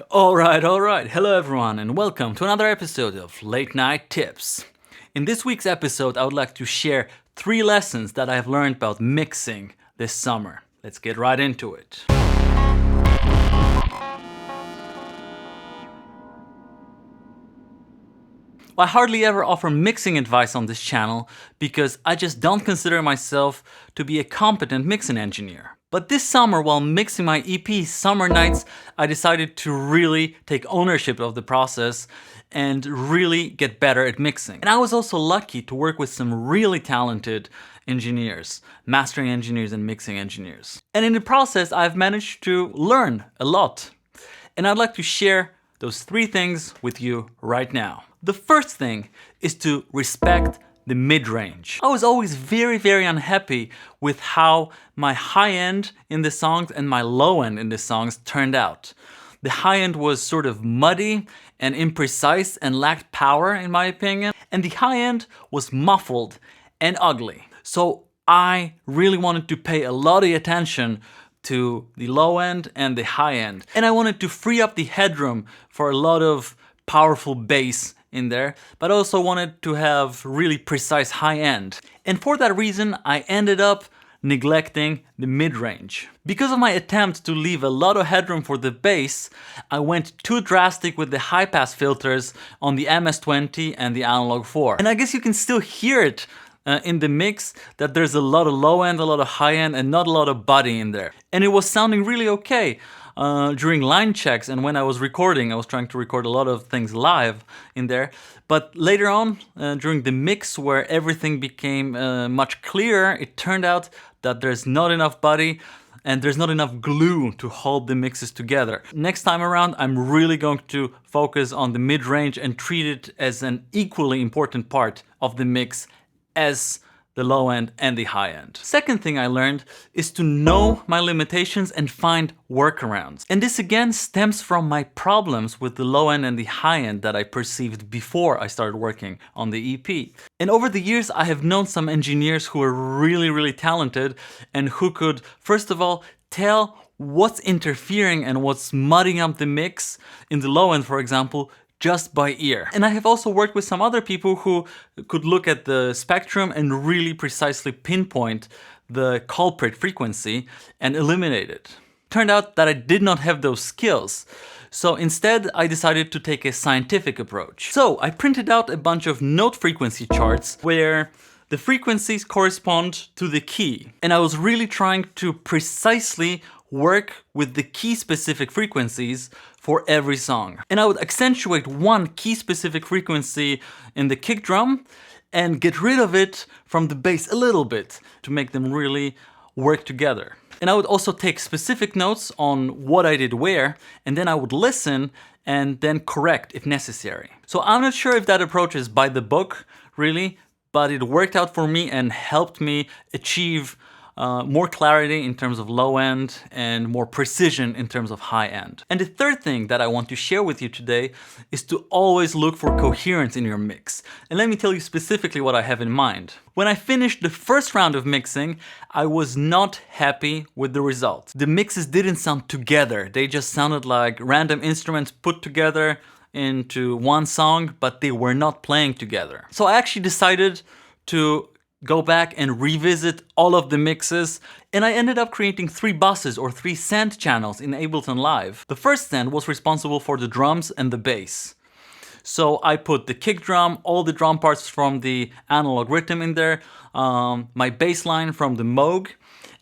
Alright. Hello everyone and welcome to another episode of Late Night Tips. In this week's episode, I would like to share 3 lessons that I have learned about mixing this summer. Let's get right into it. I hardly ever offer mixing advice on this channel because I just don't consider myself to be a competent mixing engineer. But this summer, while mixing my EP Summer Nights, I decided to really take ownership of the process and really get better at mixing. And I was also lucky to work with some really talented engineers, mastering engineers and mixing engineers. And in the process, I've managed to learn a lot. And I'd like to share those 3 things with you right now. The first thing is to respect the mid-range. I was always very unhappy with how my high end in the songs and my low end in the songs turned out. The high end was sort of muddy and imprecise and lacked power in my opinion, and the high end was muffled and ugly. So I really wanted to pay a lot of attention to the low end and the high end. And I wanted to free up the headroom for a lot of powerful bass in there, but also wanted to have really precise high end. And for that reason, I ended up neglecting the mid-range. Because of my attempt to leave a lot of headroom for the bass, I went too drastic with the high-pass filters on the MS-20 and the Analog 4. And I guess you can still hear it in the mix that there's a lot of low end, a lot of high end, and not a lot of body in there. And it was sounding really okay. During line checks and when I was recording, I was trying to record a lot of things live in there. But later on, during the mix where everything became much clearer, it turned out that there's not enough body and there's not enough glue to hold the mixes together. Next time around, I'm really going to focus on the mid-range and treat it as an equally important part of the mix as the low end and the high end. Second thing I learned is to know my limitations and find workarounds. And this again stems from my problems with the low end and the high end that I perceived before I started working on the EP. And over the years, I have known some engineers who are really talented and who could, first of all, tell what's interfering and what's mudding up the mix in the low end, for example, just by ear. And I have also worked with some other people who could look at the spectrum and really precisely pinpoint the culprit frequency and eliminate it. Turned out that I did not have those skills. So instead, I decided to take a scientific approach. So I printed out a bunch of note frequency charts where the frequencies correspond to the key. And I was really trying to precisely work with the key-specific frequencies for every song. And I would accentuate one key-specific frequency in the kick drum and get rid of it from the bass a little bit to make them really work together. And I would also take specific notes on what I did where, and then I would listen and then correct if necessary. So I'm not sure if that approach is by the book, really, but it worked out for me and helped me achieve more clarity in terms of low end and more precision in terms of high end. And the third thing that I want to share with you today is to always look for coherence in your mix. And let me tell you specifically what I have in mind. When I finished the first round of mixing, I was not happy with the result. The mixes didn't sound together. They just sounded like random instruments put together into one song, but they were not playing together. So I actually decided to go back and revisit all of the mixes, and I ended up creating 3 buses or 3 send channels in Ableton Live. The first send was responsible for the drums and the bass. So I put the kick drum, all the drum parts from the Analog RYTM in there, my bass line from the Moog,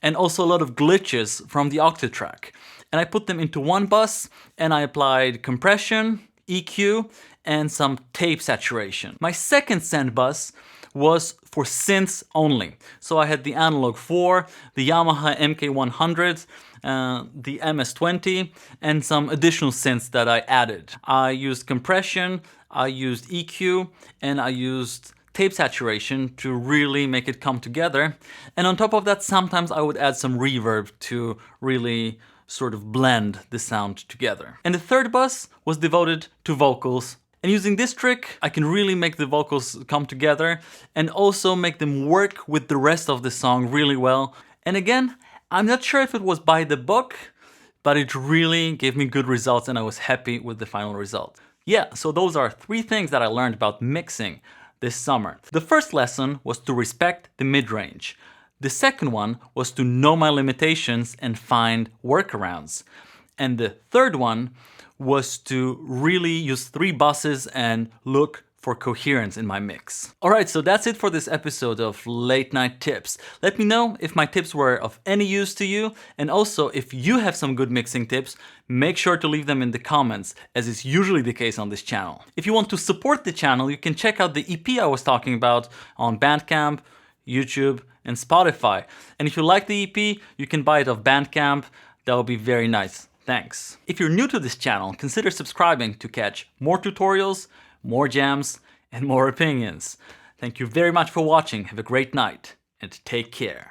and also a lot of glitches from the Octatrack. And I put them into one bus, and I applied compression, EQ, and some tape saturation. My second send bus was for synths only. So I had the Analog 4, the Yamaha MK100, the MS-20, and some additional synths that I added. I used compression, I used EQ, and I used tape saturation to really make it come together. And on top of that, sometimes I would add some reverb to really sort of blend the sound together. And the third bus was devoted to vocals. And using this trick, I can really make the vocals come together and also make them work with the rest of the song really well. And again, I'm not sure if it was by the book, but it really gave me good results and I was happy with the final result. Yeah, so those are 3 things that I learned about mixing this summer. The first lesson was to respect the mid-range. The second one was to know my limitations and find workarounds. And the third one was to really use 3 buses and look for coherence in my mix. Alright, so that's it for this episode of Late Night Tips. Let me know if my tips were of any use to you, and also if you have some good mixing tips, make sure to leave them in the comments, as is usually the case on this channel. If you want to support the channel, you can check out the EP I was talking about on Bandcamp, YouTube, and Spotify. And if you like the EP, you can buy it off Bandcamp. That would be very nice. Thanks. If you're new to this channel, consider subscribing to catch more tutorials, more jams, and more opinions. Thank you very much for watching. Have a great night, and take care.